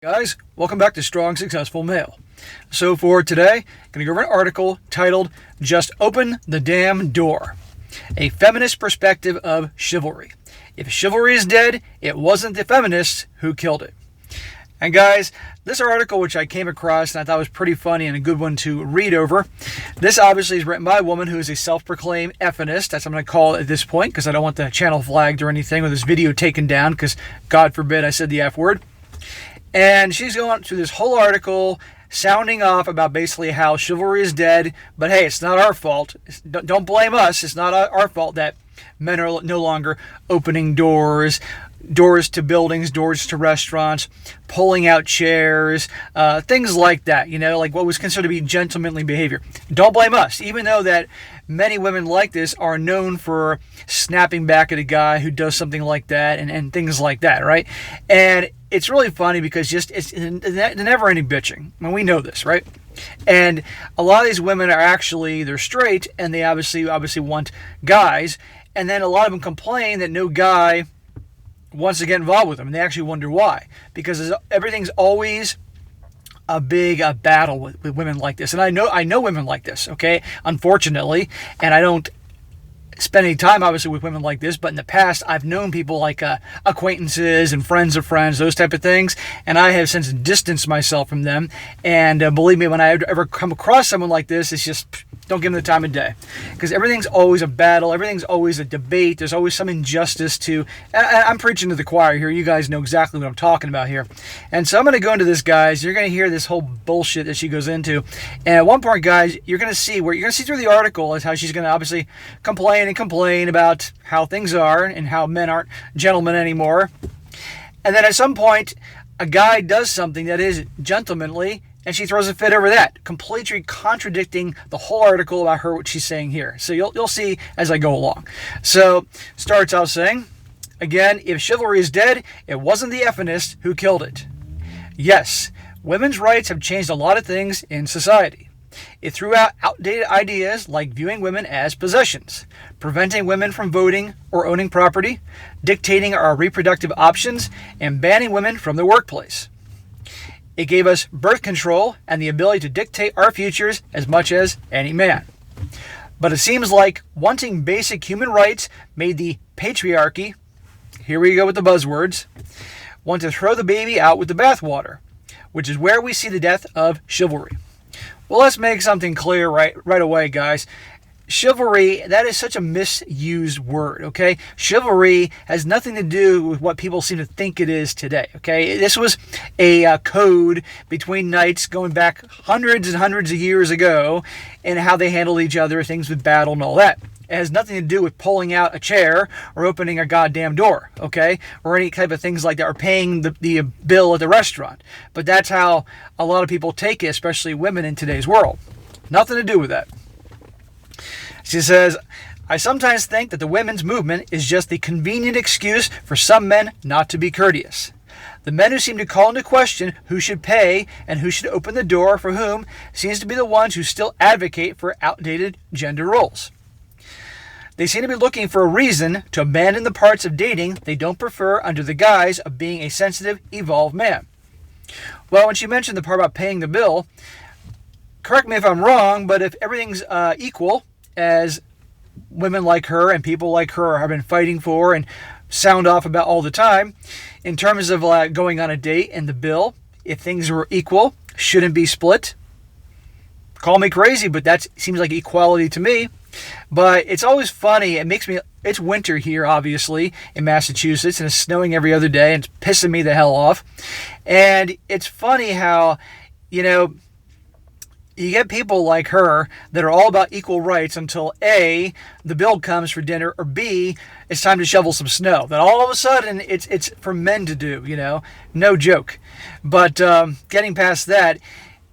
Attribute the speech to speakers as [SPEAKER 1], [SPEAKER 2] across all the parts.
[SPEAKER 1] Guys, welcome back to Strong Successful Male. So for today, I'm going to go over an article titled, Just Open the Damn Door. A feminist perspective of chivalry. If chivalry is dead, it wasn't the feminists who killed it. And guys, this article which I came across and I thought was pretty funny and a good one to read over. This obviously is written by a woman who is a self-proclaimed F-minist. That's what I'm going to call it at this point because I don't want the channel flagged or anything or this video taken down because God forbid I said the F word. And she's going through this whole article sounding off about basically how chivalry is dead, but hey, it's not our fault. Don't blame us. It's not our fault that men are no longer opening doors to buildings, doors to restaurants, pulling out chairs, things like that, like what was considered to be gentlemanly behavior. Don't blame us, even though that many women like this are known for snapping back at a guy who does something like that and things like that, right? And it's really funny because it's never-ending bitching. I mean, we know this, right? And a lot of these women are actually, they're straight, and they obviously want guys, and then a lot of them complain that no guy wants to get involved with them, and they actually wonder why. Because everything's always a big battle with women like this. And I know women like this, okay? Unfortunately, and I don't spend any time obviously with women like this, but in the past I've known people like acquaintances and friends of friends, those type of things, and I have since distanced myself from them. And believe me, when I ever come across someone like this, it's just don't give them the time of day, because everything's always a battle, everything's always a debate, there's always some injustice to, and I'm preaching to the choir here, you guys know exactly what I'm talking about here. And so I'm going to go into this, guys. You're going to hear this whole bullshit that she goes into, and at one point, guys, you're going to see through the article is how she's going to obviously complain about how things are and how men aren't gentlemen anymore. And then at some point, a guy does something that is gentlemanly, and she throws a fit over that, completely contradicting the whole article about what she's saying here. So you'll see as I go along. So starts out saying, again, if chivalry is dead, it wasn't the F-minists who killed it. Yes, women's rights have changed a lot of things in society. It threw out outdated ideas like viewing women as possessions, preventing women from voting or owning property, dictating our reproductive options, and banning women from the workplace. It gave us birth control and the ability to dictate our futures as much as any man. But it seems like wanting basic human rights made the patriarchy, here we go with the buzzwords, want to throw the baby out with the bathwater, which is where we see the death of chivalry. Well, let's make something clear right away, guys. Chivalry, that is such a misused word, okay? Chivalry has nothing to do with what people seem to think it is today, okay? This was a code between knights going back hundreds and hundreds of years ago and how they handled each other, things with battle and all that. It has nothing to do with pulling out a chair or opening a goddamn door, okay? Or any type of things like that, or paying the bill at the restaurant. But that's how a lot of people take it, especially women in today's world. Nothing to do with that. She says, I sometimes think that the women's movement is just the convenient excuse for some men not to be courteous. The men who seem to call into question who should pay and who should open the door for whom seems to be the ones who still advocate for outdated gender roles. They seem to be looking for a reason to abandon the parts of dating they don't prefer under the guise of being a sensitive, evolved man. Well, when she mentioned the part about paying the bill, correct me if I'm wrong, but if everything's equal, as women like her and people like her have been fighting for and sound off about all the time, in terms of going on a date and the bill, if things were equal, shouldn't be split. Call me crazy, but that seems like equality to me. But it's always funny. It's winter here, obviously, in Massachusetts, and it's snowing every other day, and it's pissing me the hell off. And it's funny how, you get people like her that are all about equal rights until A, the bill comes for dinner, or B, it's time to shovel some snow. Then all of a sudden, it's for men to do, no joke. But getting past that,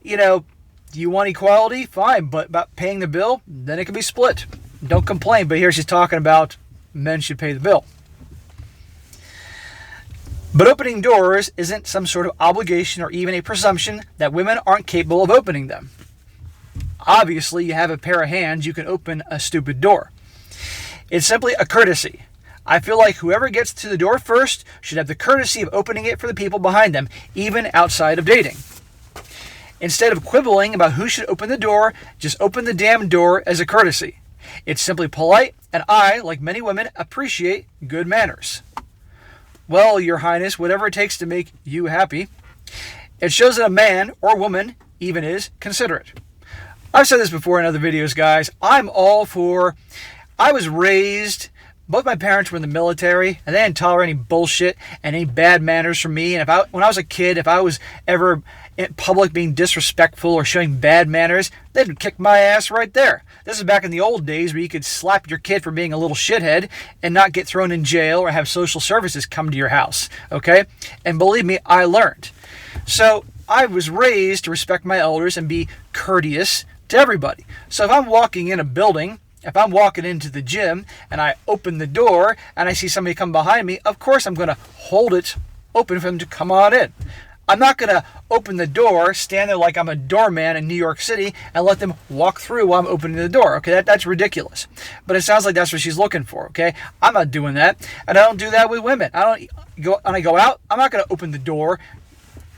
[SPEAKER 1] do you want equality? Fine, but about paying the bill, then it can be split. Don't complain, but here she's talking about men should pay the bill. But opening doors isn't some sort of obligation or even a presumption that women aren't capable of opening them. Obviously, you have a pair of hands, you can open a stupid door. It's simply a courtesy, I feel like whoever gets to the door first should have the courtesy of opening it for the people behind them, even outside of dating. Instead of quibbling about who should open the door, just open the damn door as a courtesy. It's simply polite, and I, like many women, appreciate good manners. Well, Your Highness, whatever it takes to make you happy. It shows that a man, or woman, even is considerate. I've said this before in other videos, guys. I was raised, both my parents were in the military, and they didn't tolerate any bullshit and any bad manners from me. And when I was a kid, if I was ever in public being disrespectful or showing bad manners, they'd kick my ass right there. This is back in the old days where you could slap your kid for being a little shithead and not get thrown in jail or have social services come to your house, okay? And believe me, I learned. So I was raised to respect my elders and be courteous to everybody. So if I'm walking in a building, if I'm walking into the gym and I open the door and I see somebody come behind me, of course I'm going to hold it open for them to come on in. I'm not going to open the door, stand there like I'm a doorman in New York City, and let them walk through while I'm opening the door. Okay, that's ridiculous. But it sounds like that's what she's looking for. Okay, I'm not doing that, and I don't do that with women. When I go out, I'm not going to open the door.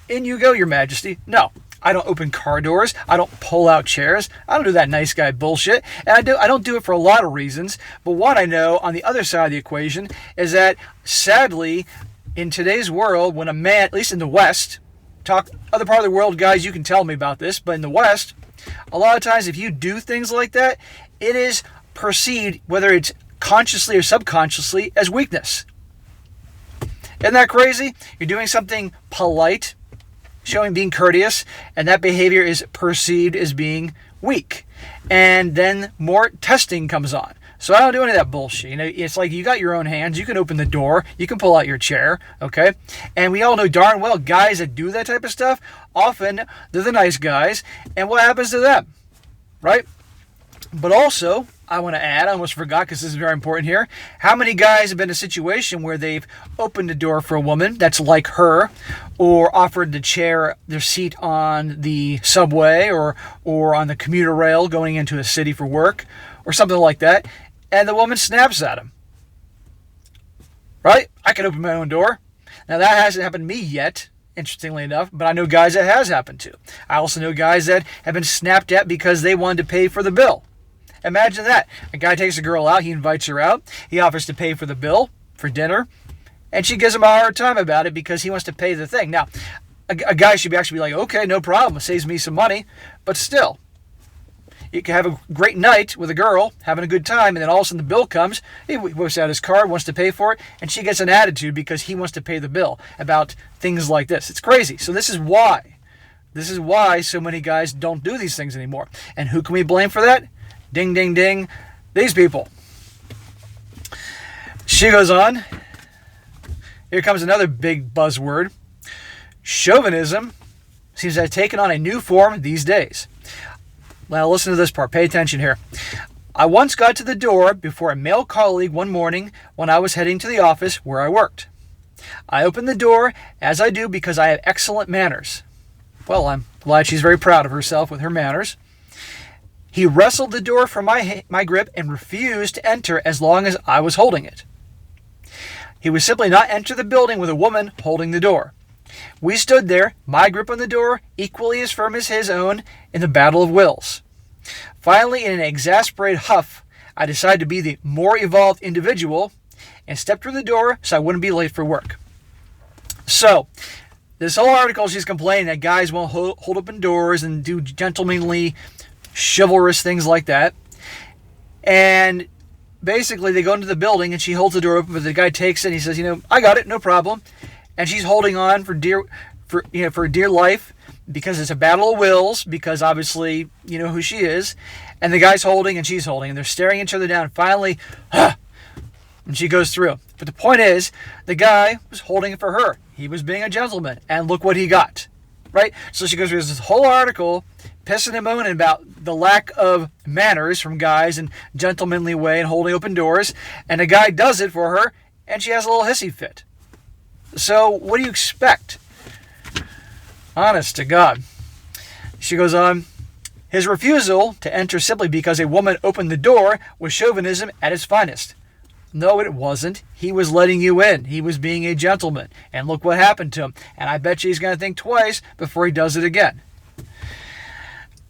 [SPEAKER 1] In you go, Your Majesty. No, I don't open car doors. I don't pull out chairs. I don't do that nice guy bullshit. And I don't do it for a lot of reasons. But what I know on the other side of the equation is sadly, in today's world, when a man, at least in the West, other part of the world, guys, you can tell me about this, but in the West, a lot of times if you do things like that, it is perceived, whether it's consciously or subconsciously, as weakness. Isn't that crazy? You're doing something polite, being courteous, and that behavior is perceived as being weak. And then more testing comes on. So I don't do any of that bullshit. It's like you got your own hands. You can open the door. You can pull out your chair, okay? And we all know darn well guys that do that type of stuff, often they're the nice guys. And what happens to them, right? But also, I want to add, I almost forgot because this is very important here, how many guys have been in a situation where they've opened the door for a woman that's like her, or offered their seat on the subway or on the commuter rail going into a city for work, or something like that, and the woman snaps at him. Right? I can open my own door. Now, that hasn't happened to me yet, interestingly enough, but I know guys that has happened to. I also know guys that have been snapped at because they wanted to pay for the bill. Imagine that. A guy takes a girl out, he invites her out, he offers to pay for the bill for dinner, and she gives him a hard time about it because he wants to pay the thing. Now, a guy should actually be like, okay, no problem, it saves me some money, but still, you can have a great night with a girl, having a good time, and then all of a sudden the bill comes, he whips out his card, wants to pay for it, and she gets an attitude because he wants to pay the bill about things like this. It's crazy. So this is why. This is why so many guys don't do these things anymore. And who can we blame for that? Ding, ding, ding. These people. She goes on. Here comes another big buzzword. Chauvinism seems to have taken on a new form these days. Now listen to this part. Pay attention here. I once got to the door before a male colleague one morning when I was heading to the office where I worked. I opened the door, as I do because I have excellent manners. Well, I'm glad she's very proud of herself with her manners. He wrestled the door from my grip and refused to enter as long as I was holding it. He would simply not enter the building with a woman holding the door. We stood there, my grip on the door equally as firm as his own, in the battle of wills. Finally, in an exasperated huff, I decided to be the more evolved individual and stepped through the door so I wouldn't be late for work. So, this whole article, she's complaining that guys won't hold open doors and do gentlemanly, chivalrous things like that. And basically, they go into the building and she holds the door open, but the guy takes it and he says, I got it, no problem. And she's holding on for dear life because it's a battle of wills, because obviously you know who she is. And the guy's holding and she's holding, and they're staring each other down. And finally, and she goes through. But the point is, the guy was holding it for her. He was being a gentleman, and look what he got. Right? So she goes through this whole article, pissing and moaning about the lack of manners from guys in a gentlemanly way and holding open doors. And the guy does it for her, and she has a little hissy fit. So what do you expect? Honest to God. She goes on. His refusal to enter simply because a woman opened the door was chauvinism at its finest. No, it wasn't. He was letting you in. He was being a gentleman. And look what happened to him. And I bet you he's going to think twice before he does it again.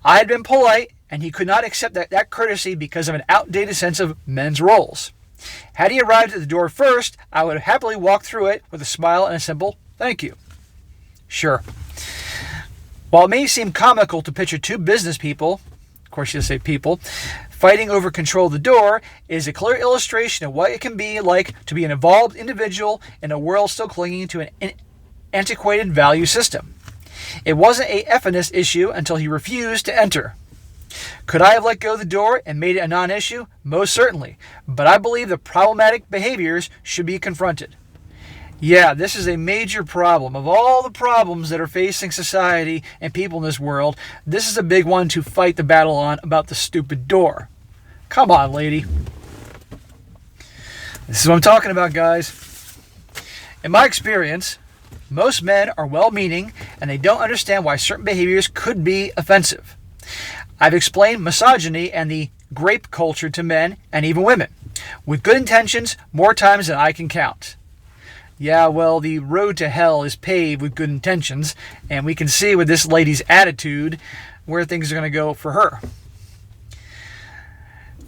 [SPEAKER 1] I had been polite, and he could not accept that courtesy because of an outdated sense of men's roles. Had he arrived at the door first, I would have happily walked through it with a smile and a simple thank you. Sure. While it may seem comical to picture two business people, of course you say people, fighting over control of the door, it is a clear illustration of what it can be like to be an evolved individual in a world still clinging to an antiquated value system. It wasn't a F3minist issue until he refused to enter. Could I have let go of the door and made it a non-issue? Most certainly. But I believe the problematic behaviors should be confronted. Yeah, this is a major problem. Of all the problems that are facing society and people in this world, this is a big one to fight the battle on about the stupid door. Come on, lady. This is what I'm talking about, guys. In my experience, most men are well-meaning and they don't understand why certain behaviors could be offensive. I've explained misogyny and the grape culture to men and even women, with good intentions, more times than I can count. Yeah, well, the road to hell is paved with good intentions, and we can see with this lady's attitude where things are going to go for her.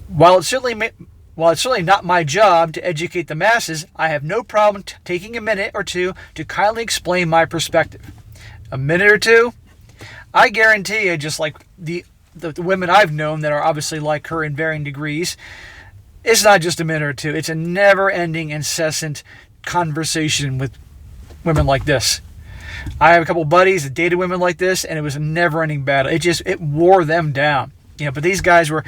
[SPEAKER 1] While it's certainly not my job to educate the masses, I have no problem taking a minute or two to kindly explain my perspective. A minute or two? I guarantee you, just like the women I've known that are obviously like her in varying degrees, it's not just a minute or two. It's a never-ending, incessant conversation with women like this. I have a couple buddies that dated women like this, and it was a never-ending battle. It wore them down. You know, but these guys were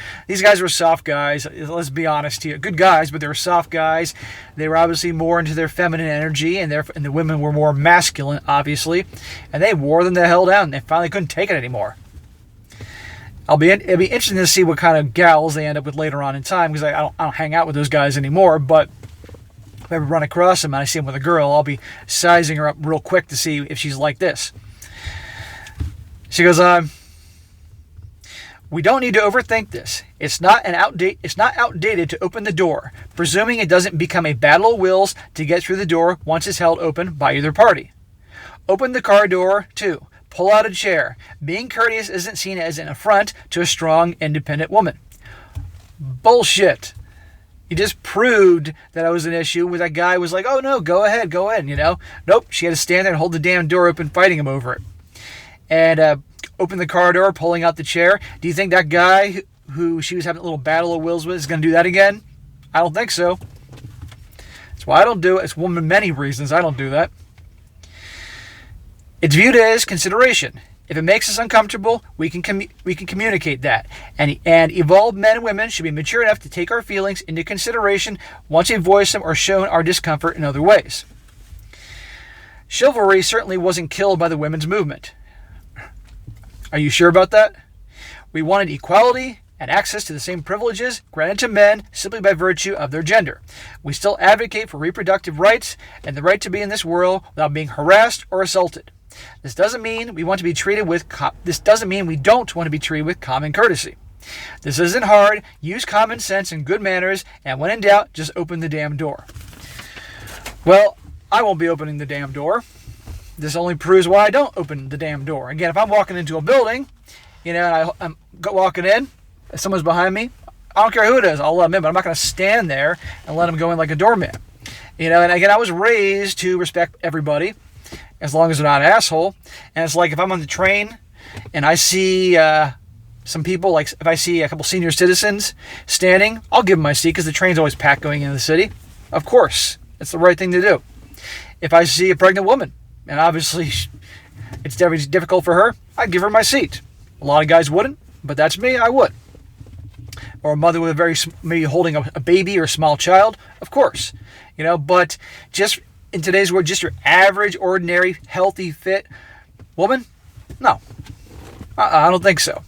[SPEAKER 1] soft guys. Let's be honest here, good guys, but they were soft guys. They were obviously more into their feminine energy, and the women were more masculine, obviously, and they wore them the hell down. They finally couldn't take it anymore. It'll be interesting to see what kind of gals they end up with later on in time, because I don't hang out with those guys anymore. But if I ever run across them and I see them with a girl, I'll be sizing her up real quick to see if she's like this. She goes, we don't need to overthink this. It's not outdated to open the door, presuming it doesn't become a battle of wills to get through the door once it's held open by either party. Open the car door, too. Pull out a chair. Being courteous isn't seen as an affront to a strong, independent woman. Bullshit. You just proved that I was an issue where that guy was like, oh no, go ahead, you know. Nope, she had to stand there and hold the damn door open, fighting him over it. And open the car door, pulling out the chair. Do you think that guy who she was having a little battle of wills with is going to do that again? I don't think so. That's why I don't do it. It's one of many reasons I don't do that. It's viewed as consideration. If it makes us uncomfortable, we can communicate that. And evolved men and women should be mature enough to take our feelings into consideration once we voice them or shown our discomfort in other ways. Chivalry certainly wasn't killed by the women's movement. Are you sure about that? We wanted equality and access to the same privileges granted to men simply by virtue of their gender. We still advocate for reproductive rights and the right to be in this world without being harassed or assaulted. This doesn't mean we don't want to be treated with common courtesy. This isn't hard. Use common sense and good manners, and when in doubt, just open the damn door. Well, I won't be opening the damn door. This only proves why I don't open the damn door. Again, if I'm walking into a building, you know, and I'm walking in, if someone's behind me, I don't care who it is, I'll let them in, but I'm not going to stand there and let them go in like a doorman. You know, and again, I was raised to respect everybody, as long as they're not an asshole. And it's like if I'm on the train and I see some people, like if I see a couple senior citizens standing, I'll give them my seat because the train's always packed going into the city. Of course, it's the right thing to do. If I see a pregnant woman, and obviously it's very difficult for her, I'd give her my seat. A lot of guys wouldn't, but that's me, I would. Or a mother with maybe holding a baby or a small child, of course. You know, but just in today's world, just your average, ordinary, healthy, fit woman? No. I don't think so.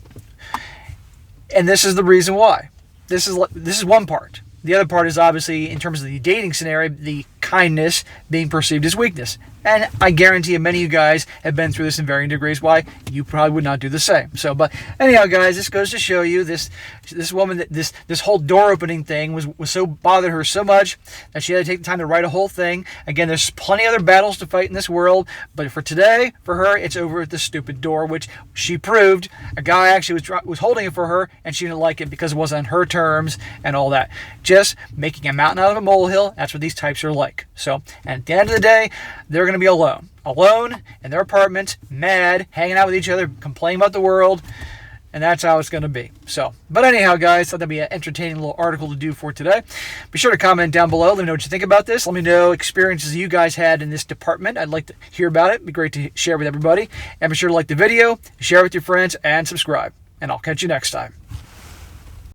[SPEAKER 1] And this is the reason why. This is one part. The other part is obviously, in terms of the dating scenario, the kindness being perceived as weakness. And I guarantee you many of you guys have been through this in varying degrees. Why? You probably would not do the same. So, but anyhow, guys, this goes to show you this woman, that this whole door opening thing was so bothered her so much that she had to take the time to write a whole thing. Again, there's plenty of other battles to fight in this world, but for today, for her, it's over at the stupid door, which she proved a guy actually was holding it for her, and she didn't like it because it wasn't on her terms and all that. Just making a mountain out of a molehill. That's what these types are like. So, and at the end of the day, they're going to be alone in their apartment, mad, hanging out with each other, complaining about the world, and that's how it's going to be. So, but anyhow, guys, thought that'd be an entertaining little article to do for today. Be sure to comment down below. Let me know what you think about this. Let me know experiences you guys had in this department. I'd like to hear about it. It'd be great to share with everybody. And be sure to like the video, share it with your friends, and subscribe. And I'll catch you next time.